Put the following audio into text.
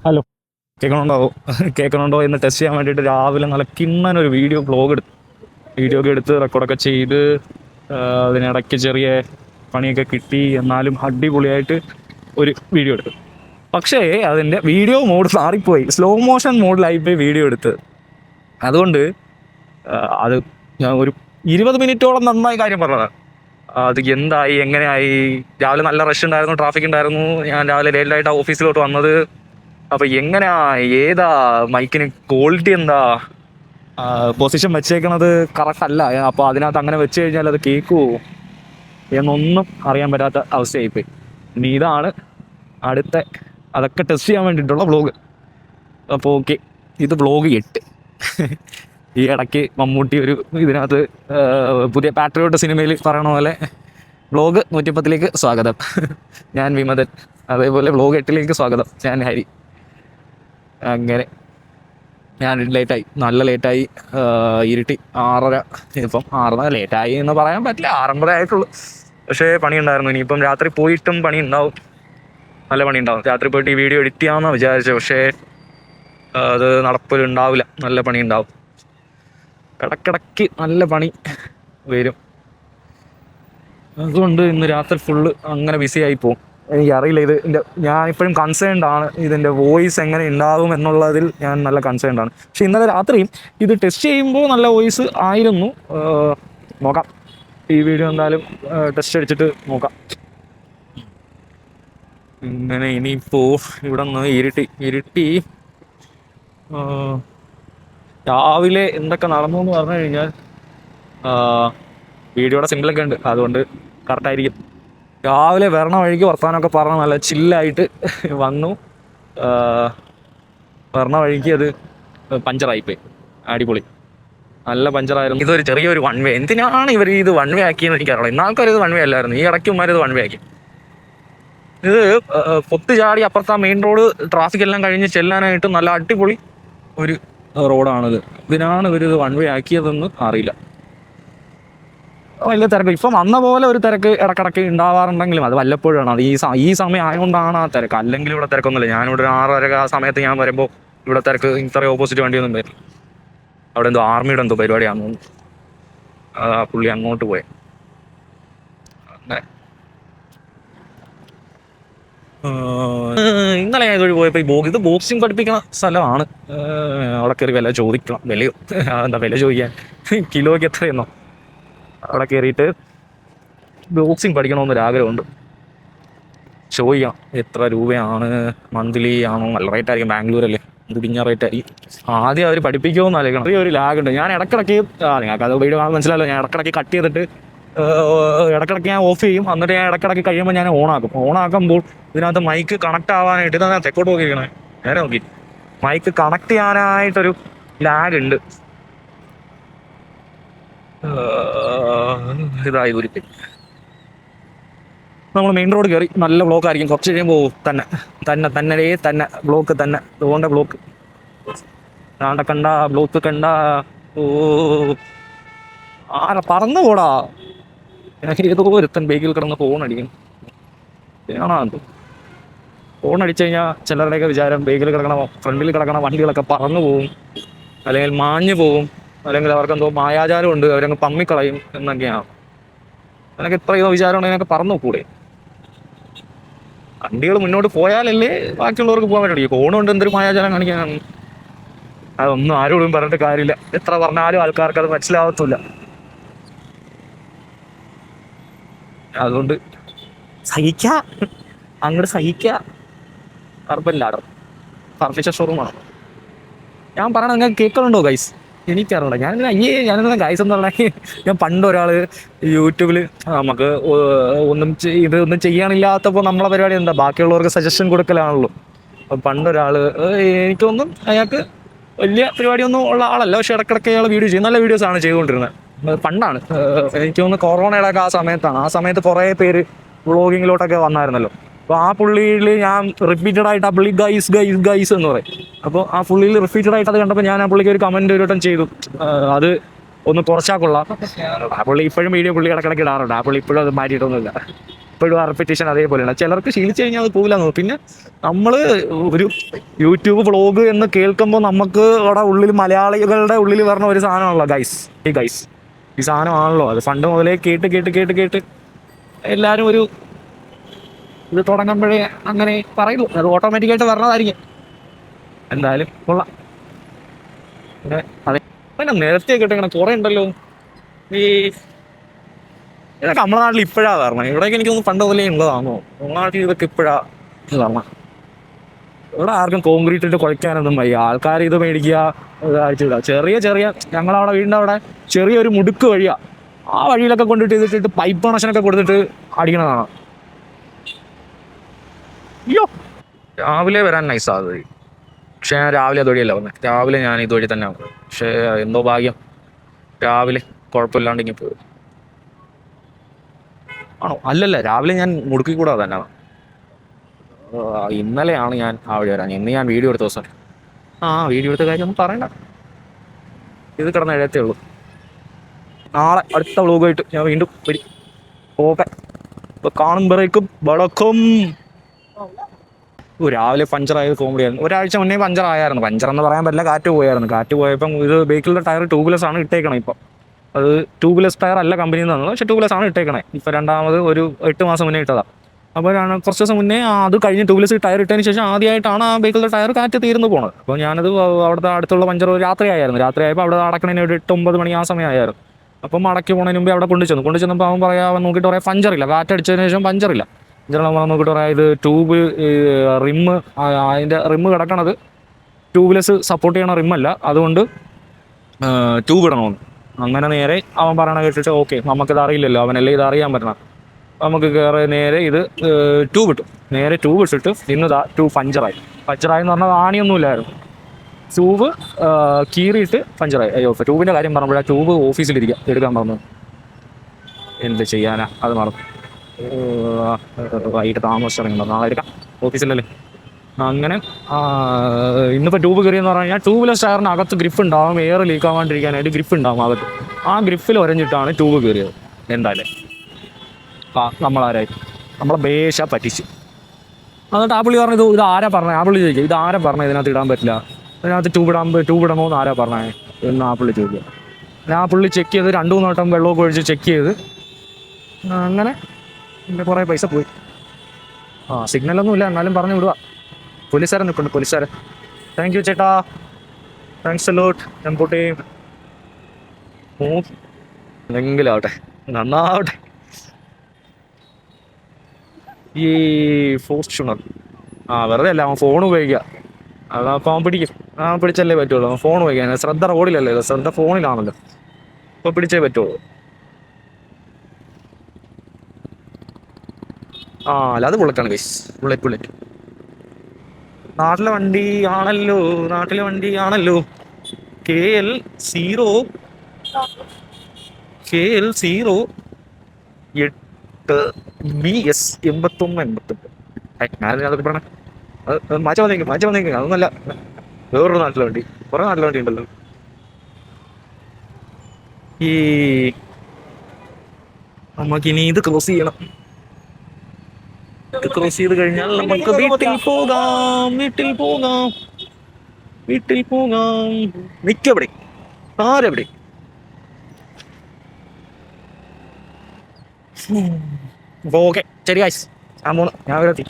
Hello, കേൾക്കണുണ്ടോ എന്ന് test ചെയ്യാൻ വേണ്ടിയിട്ട് രാവിലെ നല്ല കിണ്ണനൊരു വീഡിയോ ഒക്കെ എടുത്ത് റെക്കോർഡൊക്കെ ചെയ്ത് അതിനിടയ്ക്ക് ചെറിയ പണിയൊക്കെ കിട്ടി. എന്നാലും അടിപൊളിയായിട്ട് ഒരു വീഡിയോ എടുത്തു. പക്ഷേ അതിൻ്റെ വീഡിയോ മോഡ് മാറിപ്പോയി, സ്ലോ മോഷൻ മോഡിലായിപ്പോയി വീഡിയോ എടുത്ത്. അതുകൊണ്ട് അത് ഞാൻ ഒരു 20 മിനിറ്റോളം നന്നായി കാര്യം പറഞ്ഞതാണ്. അത് എന്തായി എങ്ങനെയായി, രാവിലെ നല്ല റഷ് ഉണ്ടായിരുന്നു, ട്രാഫിക് ഉണ്ടായിരുന്നു. ഞാൻ രാവിലെ ലേറ്റായിട്ടാണ് ഓഫീസിലോട്ട് വന്നത്. അപ്പോൾ എങ്ങനെയാ, ഏതാ മൈക്കിന് ക്വാളിറ്റി, എന്താ പൊസിഷൻ വെച്ചേക്കണത് കറക്റ്റ് അല്ല, അപ്പോൾ അതിനകത്ത് അങ്ങനെ വെച്ച് കഴിഞ്ഞാൽ അത് കേൾക്കുമോ എന്നൊന്നും അറിയാൻ പറ്റാത്ത അവസ്ഥയായിപ്പോയി. ഇനി ഇതാണ് അടുത്ത, അതൊക്കെ ടെസ്റ്റ് ചെയ്യാൻ വേണ്ടിയിട്ടുള്ള വ്ളോഗ്. അപ്പോൾ ഓക്കെ, ഇത് വ്ളോഗ് 8. ഈ ഇടയ്ക്ക് മമ്മൂട്ടി ഒരു ഇതിനകത്ത് പുതിയ പാട്രിയോട്ട് സിനിമയിൽ പറയണ പോലെ വ്ളോഗ് 110ലേക്ക് സ്വാഗതം, ഞാൻ വിമതൻ. അതേപോലെ വ്ളോഗ് 8ലേക്ക് സ്വാഗതം, ഞാൻ ഹരി. അങ്ങനെ ഞാൻ ലേറ്റായി, നല്ല ലേറ്റായി. ഇരുട്ടി 6:30. ഇപ്പം 6:30 ലേറ്റായി എന്ന് പറയാൻ പറ്റില്ല, 6:50 ആയിട്ടുള്ളൂ. പക്ഷേ പണിയുണ്ടായിരുന്നു. ഇനിയിപ്പം രാത്രി പോയിട്ടും പണി ഉണ്ടാവും, നല്ല പണി ഉണ്ടാവും. രാത്രി പോയിട്ട് ഈ വീഡിയോ എഡിറ്റ് ചെയ്യാമെന്നാണ് വിചാരിച്ചത്. പക്ഷേ അത് നടപ്പിലുണ്ടാവില്ല, നല്ല പണി ഉണ്ടാവും. ഇടയ്ക്കിടയ്ക്ക് നല്ല പണി വരും. അതുകൊണ്ട് ഇന്ന് രാത്രി ഫുള്ള് അങ്ങനെ ബിസി ആയി പോകും. എനിക്കറിയില്ല, ഞാനിപ്പോഴും കൺസേൺഡ് ആണ്, ഇതിൻ്റെ വോയിസ് എങ്ങനെ ഉണ്ടാകും എന്നുള്ളതിൽ ഞാൻ നല്ല കൺസേൺഡ് ആണ്. പക്ഷെ ഇന്നലെ രാത്രിയും ഇത് ടെസ്റ്റ് ചെയ്യുമ്പോൾ നല്ല വോയിസ് ആയിരുന്നു. നോക്കാം, ഈ വീഡിയോ എന്തായാലും ടെസ്റ്റ് അടിച്ചിട്ട് നോക്കാം. ഇങ്ങനെ ഇനിയിപ്പോൾ ഇവിടെ നിന്ന് ഇരുട്ടി രാവിലെ എന്തൊക്കെ നടന്നു എന്ന് പറഞ്ഞു കഴിഞ്ഞാൽ വീഡിയോയുടെ സിമ്പിളൊക്കെ ഉണ്ട്, അതുകൊണ്ട് കറക്റ്റായിരിക്കും. രാവിലെ വരണ വഴിക്ക് വർത്താനമൊക്കെ പറഞ്ഞ് നല്ല ചില്ലായിട്ട് വന്നു. വരണ വഴിക്ക് അത് പഞ്ചറായിപ്പോയി, അടിപൊളി, നല്ല പഞ്ചറായിരുന്നു. ഇതൊരു ചെറിയൊരു വൺ വേ. എന്തിനാണ് ഇവർ ഇത് വൺ വേ ആക്കിയെന്ന് എനിക്കറിയില്ല. ഇന്നാൾക്കാർ ഇത് വൺ വേ അല്ലായിരുന്നു, ഈ ഇടയ്ക്കുമാർ ഇത് വൺ വേ ആക്കി. ഇത് പൊത്ത് ചാടി അപ്പുറത്ത് ആ മെയിൻ റോഡ് ട്രാഫിക് എല്ലാം കഴിഞ്ഞ് ചെല്ലാനായിട്ട് നല്ല അടിപൊളി ഒരു റോഡാണിത്. ഇതിനാണ് ഇവരിത് വൺ വേ ആക്കിയതെന്ന് അറിയില്ല. വലിയ തിരക്ക് ഇപ്പം വന്ന പോലെ ഒരു തിരക്ക് ഇടക്കിടക്ക് ഉണ്ടാവാറുണ്ടെങ്കിലും അത് വല്ലപ്പോഴാണ്. അത് ഈ സമയം ആയതുകൊണ്ടാണ് ആ തിരക്ക്, അല്ലെങ്കിൽ ഇവിടെ തിരക്കൊന്നുമില്ല. ഞാനിവിടെ ഒരു 6:30 ആ സമയത്ത് ഞാൻ വരുമ്പോൾ ഇവിടെ തിരക്ക് ഇത്രയും ഓപ്പോസിറ്റ് വണ്ടിയൊന്നും വരില്ല. അവിടെ എന്തോ ആർമിയുടെ എന്തോ പരിപാടിയാണെന്ന് തോന്നുന്നു, ആ പുള്ളി അങ്ങോട്ട് പോയെ. ഇന്നലെ ഞാൻ ഇതുവഴി പോയപ്പോൾ ഇത് ബോക്സിങ് പഠിപ്പിക്കുന്ന സ്ഥലമാണ്. അവിടെ കയറി വില ചോദിക്കണം, വിലയോ എന്താ വില ചോദിക്കാൻ, കിലോയ്ക്ക് എത്രയെന്നോ. അവിടെ കയറിയിട്ട് ബോക്സിങ് പഠിക്കണമെന്നൊരാഗ്രഹമുണ്ട്. ചോദിക്കണം എത്ര രൂപയാണ്, മന്ത്ലി ആണോ, നല്ല റേറ്റ് ആയിരിക്കും, ബാംഗ്ലൂരല്ലേ, ഇത് പിഞ്ഞ റേറ്റ് ആയിരിക്കും. ആദ്യം അവർ പഠിപ്പിക്കുമെന്ന് ആലോചിക്കണം. ചെറിയൊരു ലാഗുണ്ട്. ഞാൻ ഇടക്കിടയ്ക്ക് നിങ്ങൾക്ക് അത് വീഡിയോ കാണാൻ മനസ്സിലായല്ലോ, ഞാൻ ഇടക്കിടയ്ക്ക് കട്ട് ചെയ്തിട്ട് ഇടക്കിടയ്ക്ക് ഞാൻ ഓഫ് ചെയ്യും. എന്നിട്ട് ഞാൻ ഇടക്കിടയ്ക്ക് കഴിയുമ്പോൾ ഞാൻ ഓണാക്കുമ്പോൾ ഇതിനകത്ത് മൈക്ക് കണക്ട് ആവാനായിട്ട്, ഇതാ ഞാൻ തെക്കോട്ട് നോക്കിയിരിക്കണേ, നേരെ നോക്കി, മൈക്ക് കണക്ട് ചെയ്യാനായിട്ടൊരു ലാഗ് ഉണ്ട്. ഇതായി ഉരുത്തി നമ്മൾ മെയിൻ റോഡ് കയറി, നല്ല ബ്ലോക്ക് ആയിരിക്കും. കുറച്ച് കഴിയുമ്പോൾ തന്നെ ബ്ലോക്ക് തന്നെ, അതുകൊണ്ട് ബ്ലോക്ക് കണ്ട ബ്ലോക്ക് കണ്ട. ഓ പറന്നു പോടാ, ഏതോ ഒരുത്തൻ ബേക്കിൽ കിടന്ന് ഫോൺ അടിക്കും. ആണോ ഫോൺ അടിച്ചു കഴിഞ്ഞാൽ ചിലരുടെയൊക്കെ വിചാരം ബേക്കിൽ കിടക്കണ, ഫ്രണ്ടിൽ കിടക്കണ വണ്ടികളൊക്കെ പറന്നു പോവും, അല്ലെങ്കിൽ മാഞ്ഞു പോവും, അല്ലെങ്കിൽ അവർക്കെന്തോ മായാജാലം ഉണ്ട്, അവരങ്ങ് പമ്മിക്കളയും എന്നൊക്കെയാണ്. അതിനൊക്കെ ഇത്രയോ വിചാരമുണ്ടെങ്കിൽ അതിനൊക്കെ പറന്നു കൂടെ. വണ്ടികൾ മുന്നോട്ട് പോയാലല്ലേ ബാക്കിയുള്ളവർക്ക് പോകാൻ പറ്റുള്ളൂ. ഈ ഫോൺ കൊണ്ട് എന്തൊരു മായാജാലം കാണിക്കാനാണ്. അതൊന്നും ആരോടും പറഞ്ഞിട്ട് കാര്യമില്ല, എത്ര പറഞ്ഞാലും ആൾക്കാർക്ക് അത് മനസ്സിലാവത്തില്ല. അതുകൊണ്ട് അങ്ങോട്ട് സഹിക്കുക. കറുപ്പല്ലാടോ, ഫർണിച്ചർ ഷോറൂമാണ്. ഞാൻ പറയണത് നിങ്ങൾക്ക് കേൾക്കുന്നുണ്ടോ ഗൈസ്? എനിക്കറിയില്ല. ഞാനെന്താ ഗൈസ് എന്ന് പറഞ്ഞാൽ, ഞാൻ പണ്ട് ഒരാൾ യൂട്യൂബിൽ നമുക്ക് ഒന്നും ചെയ്യാനില്ലാത്തപ്പോൾ നമ്മളെ പരിപാടി എന്താ, ബാക്കിയുള്ളവർക്ക് സജഷൻ കൊടുക്കലാണല്ലോ. അപ്പം പണ്ടൊരാൾ, എനിക്കൊന്നും അയാൾക്ക് വലിയ പരിപാടിയൊന്നും ഉള്ള ആളല്ല, പക്ഷെ ഇടയ്ക്കിടയ്ക്ക് അയാൾ വീഡിയോ ചെയ്യും, നല്ല വീഡിയോസാണ് ചെയ്തുകൊണ്ടിരുന്നത്. പണ്ടാണ്, എനിക്ക് തോന്നുന്നു കൊറോണയുടെ ഒക്കെ ആ സമയത്ത് കുറേ പേര് വ്ളോഗിങ്ങിലോട്ടൊക്കെ വന്നായിരുന്നല്ലോ. അപ്പോൾ ആ പുള്ളിയിൽ ഞാൻ റിപ്പീറ്റഡ് ആയിട്ട് ആ പുള്ളി ഗൈസ് എന്ന് പറയും. അപ്പോൾ ആ പുള്ളിയിൽ റിപ്പീറ്റഡ് ആയിട്ട് അത് കണ്ടപ്പോൾ ഞാൻ ആ പുള്ളിക്ക് ഒരു കമൻറ്റ് ഒരു വട്ടം ചെയ്തു, അത് ഒന്ന് കുറച്ചാൽ കൊള്ളാം. ആ പുള്ളി ഇപ്പോഴും പുള്ളി ഇടയ്ക്കിടയ്ക്ക് ഇടാറുണ്ട്. ആ പുള്ളി ഇപ്പോഴും അത് മാറ്റിയിട്ടൊന്നുമില്ല. ഇപ്പോഴും ആ റെപ്പിറ്റേഷൻ അതേപോലെയാണ്. ചിലർക്ക് ശീലിച്ചു കഴിഞ്ഞാൽ അത് പോകില്ല. പിന്നെ നമ്മൾ ഒരു യൂട്യൂബ് വ്ളോഗ് എന്ന് കേൾക്കുമ്പോൾ നമുക്ക് അവിടെ ഉള്ളിൽ മലയാളികളുടെ ഉള്ളിൽ പറഞ്ഞ ഒരു സാധനമാണല്ലോ ഗൈസ് ഈ സാധനമാണല്ലോ അത്. പണ്ട് മുതലേ കേട്ട് കേട്ട് കേട്ട് കേട്ട് എല്ലാവരും ഒരു ഇത് തുടങ്ങുമ്പോഴേ അങ്ങനെ പറയുള്ളൂ. അത് ഓട്ടോമാറ്റിക്കായിട്ട് പറഞ്ഞതായിരിക്കും. എന്തായാലും കൊള്ളാം. പിന്നെ അതെ, പിന്നെ നേരത്തെ കേട്ടോ ഇങ്ങനെ കുറേ ഉണ്ടല്ലോ ഈ ഇതൊക്കെ നമ്മുടെ നാട്ടിൽ ഇപ്പോഴാണ് പറഞ്ഞത്. ഇവിടേക്ക് എനിക്കൊന്ന് പണ്ട് പോലെ ഉള്ളതാണോ നമ്മുടെ നാട്ടിൽ ഇതൊക്കെ ഇപ്പോഴാണ് പറഞ്ഞത്. ഇവിടെ ആർക്കും കോൺക്രീറ്റ് ഇട്ട് കുഴയ്ക്കാനൊന്നും വയ്യ. ആൾക്കാർ ഇത് മേടിക്കുക, ഇതാഴ്ചയില്ല. ചെറിയ ചെറിയ ഞങ്ങളവിടെ വീടിൻ്റെ അവിടെ ചെറിയൊരു മുടുക്ക് വഴിയാണ്. ആ വഴിയിലൊക്കെ കൊണ്ടിട്ട് ഇതിട്ടിട്ട് പൈപ്പ് കണക്ഷനൊക്കെ കൊടുത്തിട്ട് അടിക്കണതാണ്. അയ്യോ, രാവിലെ വരാൻ നൈസാണ് അത്. പക്ഷേ ഞാൻ രാവിലെ അതുവഴിയല്ല വന്നത്. രാവിലെ ഞാൻ ഇതുവഴി തന്നെ വന്നത്. പക്ഷേ എന്തോ ഭാഗ്യം, രാവിലെ കുഴപ്പമില്ലാണ്ട് ഇങ്ങനെ പോയി. ആണോ? അല്ലല്ല, രാവിലെ ഞാൻ മുടുക്കി കൂടാ തന്നെ. ഇന്നലെയാണ് ഞാൻ ആ വഴി വരാൻ. ഇന്ന് ഞാൻ വീഡിയോ എടുത്ത ദിവസം. വീഡിയോ എടുത്ത കാര്യം ഒന്നും പറയണ്ട. ഇത് കിടന്ന് എഴുതത്തേ ഉള്ളൂ. നാളെ അടുത്ത വ്ളോഗായിട്ട് ഞാൻ വീണ്ടും വരും. ഓക്കെ, ഇപ്പോൾ കാണുമ്പോഴേക്കും വടക്കം. രാവിലെ പഞ്ചറായത് കോമഡിയായിരുന്നു. ഒരാഴ്ച മുന്നേ പഞ്ചറായിരുന്നു. പഞ്ചറെന്ന് പറയാൻ പറ്റില്ല, കാറ്റ് പോയായിരുന്നു. കാറ്റ് പോയപ്പം ഇത് ബൈക്കിലുള്ള ടയർ ട്യൂബ്ലെസ് ആണ് ഇട്ടേക്കണം. ഇപ്പം അത് ട്യൂബ്ലെസ് ടയർ അല്ല കമ്പനിയിൽ നിന്ന് തന്നത്, പക്ഷേ ട്യൂബ്ലെസ് ആണ് ഇട്ടേക്കണേ. ഇപ്പം രണ്ടാമത് ഒരു 8 മാസം മുന്നേ ഇട്ടതാണ്. അപ്പോൾ കുറച്ച് ദിവസം മുന്നേ അത് കഴിഞ്ഞ് ട്യൂബ്ലെസ് ടയർ ഇട്ടതിന് ശേഷം ആദ്യമായിട്ടാണ് ആ ബൈക്കിലുള്ള ടയർ കാറ്റ് തീർന്നു പോണത്. അപ്പോൾ ഞാനത് അവിടുത്തെ അടുത്തുള്ള പഞ്ചർ രാത്രിയായപ്പോൾ അവിടെ അടക്കണതിന് ഒരു 8-9 മണി ആ സമയമായിരുന്നു. അപ്പം അടക്കി പോണതിന് മുമ്പേ അവിടെ കൊണ്ടുചെന്നപ്പോൾ അവൻ അവൻ നോക്കിയിട്ട് പറയാം പഞ്ചറില്ല. കാറ്റടിച്ചതിന് ശേഷം പഞ്ചറില്ല. നോക്കിയിട്ട് പറയാം ഇത് ട്യൂബ് റിമ്മ്, അതിൻ്റെ റിമ്മ് കിടക്കണത് ട്യൂബ്ലെസ് സപ്പോർട്ട് ചെയ്യണ റിമ്മല്ല, അതുകൊണ്ട് ട്യൂബ് ഇടണമെന്ന്. അങ്ങനെ നേരെ അവൻ പറയണ കേട്ടിട്ട് ഓക്കെ, നമുക്കിത് അറിയില്ലല്ലോ, അവനല്ലേ ഇത് അറിയാൻ പറ്റണം, നമുക്ക് കയറി നേരെ ഇത് ട്യൂബ് ഇട്ടു. നേരെ ട്യൂബ് ഇട്ടിട്ട് ഇന്ന് ട്യൂബ് പഞ്ചറായെന്ന് പറഞ്ഞാൽ ആണിയൊന്നുമില്ലായിരുന്നു. ട്യൂബ് കീറിയിട്ട് പഞ്ചറായി. അയ്യോ, ട്യൂബിൻ്റെ കാര്യം പറഞ്ഞപ്പോഴാണ് ട്യൂബ് ഓഫീസിലിരിക്കുക എടുക്കാൻ പറഞ്ഞു. എന്ത് ചെയ്യാനാ, അത് മറന്നു. വൈകിട്ട് താമസിച്ചിറങ്ങുന്നു. നാളെ എടുക്കാം, ഓഫീസിലല്ലേ. അങ്ങനെ ഇന്നിപ്പോൾ ട്യൂബ് കയറിയെന്ന് പറഞ്ഞു കഴിഞ്ഞാൽ ട്യൂബ്ലെസ് ടയറിന് അകത്ത് ഗ്രിഫ് ഉണ്ടാവും. എയർ ലീക്ക് ആവാണ്ടിരിക്കാനായിട്ട് ഗ്രിഫ് ഉണ്ടാവും അകത്ത്. ആ ഗ്രിഫിൽ ഒരഞ്ഞിട്ടാണ് ട്യൂബ് കയറിയത്. എന്തായാലും നമ്മളെ ബേശ പറ്റിച്ച്. എന്നിട്ട് ആ പുള്ളി പറഞ്ഞു ഇത് ആരാ പറഞ്ഞത്. ആ പുള്ളി ചോദിക്കുക ഇത് ആരാ പറഞ്ഞത് ഇതിനകത്ത് ഇടാൻ പറ്റില്ല, ഇതിനകത്ത് ട്യൂബ് ഇടണമെന്ന് ആരാ പറഞ്ഞത് എന്ന് ആ പുള്ളി ചോദിക്കുക. ആ പുള്ളി ചെക്ക് ചെയ്ത് 2-3 വട്ടം വെള്ളമൊക്കെ ഒഴിച്ച് ചെക്ക് ചെയ്ത് അങ്ങനെ എൻ്റെ കുറേ പൈസ പോയി. സിഗ്നലൊന്നും ഇല്ല, എന്നാലും പറഞ്ഞു വിടുക. പോലീസുകാരൻ നിൽക്കുന്നുണ്ട്, പോലീസുകാരൻ. താങ്ക് യു ചേട്ടാ, താങ്ക്സ് എ ലോട്ട്. ഞാൻ പോട്ടെ. എന്തെങ്കിലും ആവട്ടെ, നന്നാവട്ടെ. ഈ ഫോർച്യൂണർ വെറുതെ അല്ല, അവൻ ഫോൺ ഉപയോഗിക്കുക. അതപ്പോൾ അവൻ പിടിക്കും. പിടിച്ചല്ലേ പറ്റുള്ളൂ. അവൻ ഫോൺ ഉപയോഗിക്കാൻ ശ്രദ്ധ റോഡിലല്ലേ, ശ്രദ്ധ ഫോണിലാണല്ലോ. അപ്പോൾ പിടിച്ചേ പറ്റുള്ളൂ. അല്ല, അത് ബുള്ളറ്റാണ് ഗൈസ്, ബുള്ളറ്റ്. നാട്ടിലെ വണ്ടി ആണല്ലോ. KL 08BS 8188. ഞാനതൊക്കെ പറഞ്ഞ അത് മാറ്റി വന്നേക്കും. അതൊന്നല്ല, വേറൊരു നാട്ടിലെ വണ്ടി. കുറേ നാട്ടിലെ വണ്ടി ഉണ്ടല്ലോ. ഈ നമുക്കിനി ഇത് ക്രോസ് ചെയ്യണം. ക്രോസ് ചെയ്ത് കഴിഞ്ഞാൽ നമുക്ക് വീട്ടിൽ പോകാം. മിക്കവിടെ ആരെവിടെ. ഓക്കെ, ശരി ഗൈസ്, ഞാൻ വരെ എത്തി.